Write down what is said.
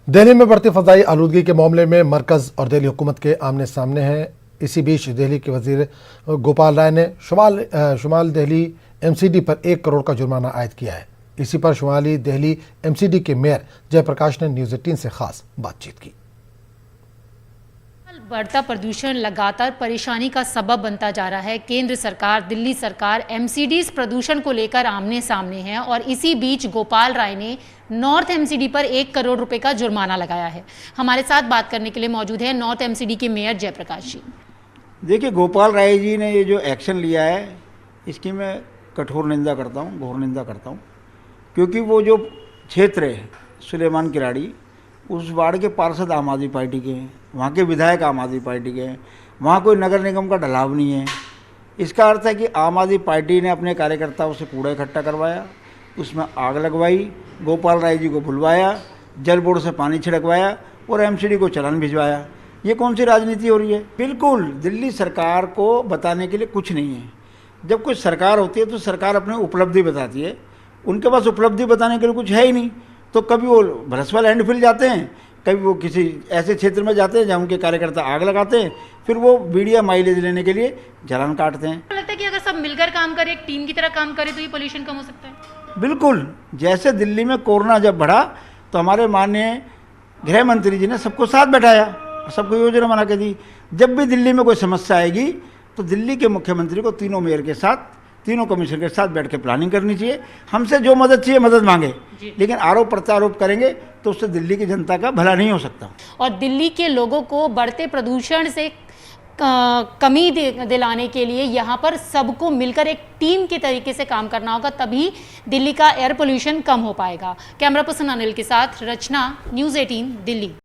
दिल्ली में बढ़ती फजाई आलूदगी के मामले में मरकज और दिल्ली हुकूमत के आमने सामने हैं। इसी बीच दिल्ली के वजीर गोपाल राय ने शुमाल दिल्ली एमसीडी पर 1 करोड़ का जुर्माना आयद किया है। इसी पर शुमाली दिल्ली एमसीडी के मेयर जयप्रकाश ने न्यूज़ 18 से खास बातचीत की। बढ़ता प्रदूषण लगातार परेशानी का सबब बनता जा रहा है। केंद्र सरकार, दिल्ली सरकार एमसीडीज प्रदूषण को लेकर आमने सामने है और इसी बीच गोपाल राय ने नॉर्थ एमसीडी पर 1 करोड़ रुपए का जुर्माना लगाया है। हमारे साथ बात करने के लिए मौजूद है नॉर्थ एमसीडी के मेयर जयप्रकाश जी। देखिए, गोपाल राय जी ने ये जो एक्शन लिया है इसकी मैं कठोर निंदा करता हूँ, घोर निंदा करता हूँ, क्योंकि वो जो क्षेत्र है सुलेमान किराड़ी, उस वार्ड के पार्षद आम आदमी पार्टी के हैं, वहाँ के विधायक आम आदमी पार्टी के हैं, वहाँ कोई नगर निगम का ढलाव नहीं है। इसका अर्थ है कि आम आदमी पार्टी ने अपने कार्यकर्ताओं से कूड़ा इकट्ठा करवाया, उसमें आग लगवाई, गोपाल राय जी को बुलवाया, जल बोर्ड से पानी छिड़कवाया और एमसीडी को चालान भिजवाया। ये कौन सी राजनीति हो रही है? बिल्कुल दिल्ली सरकार को बताने के लिए कुछ नहीं है। जब कोई सरकार होती है तो सरकार अपनी उपलब्धि बताती है, उनके पास उपलब्धि बताने के लिए कुछ है ही नहीं। तो कभी वो भरसवा लैंडफिल जाते हैं, कभी वो किसी ऐसे क्षेत्र में जाते हैं जहाँ उनके कार्यकर्ता आग लगाते हैं, फिर वो मीडिया माइलेज लेने के लिए चालान काटते हैं। लगता है कि अगर सब मिलकर काम करें, एक टीम की तरह काम करें तो ये पोल्यूशन कम हो सकता है। बिल्कुल, जैसे दिल्ली में कोरोना जब बढ़ा तो हमारे माननीय गृह मंत्री जी ने सबको साथ बैठाया, सबको योजना बना के दी। जब भी दिल्ली में कोई समस्या आएगी तो दिल्ली के मुख्यमंत्री को तीनों मेयर के साथ, तीनों कमिश्नर के साथ बैठ के प्लानिंग करनी चाहिए। हमसे जो मदद चाहिए मदद मांगे, लेकिन आरोप प्रत्यारोप करेंगे तो उससे दिल्ली की जनता का भला नहीं हो सकता। और दिल्ली के लोगों को बढ़ते प्रदूषण से कमी दिलाने के लिए यहाँ पर सबको मिलकर एक टीम के तरीके से काम करना होगा, तभी दिल्ली का एयर पोल्यूशन कम हो पाएगा। कैमरा पर्सन अनिल के साथ रचना, न्यूज़ 18 दिल्ली।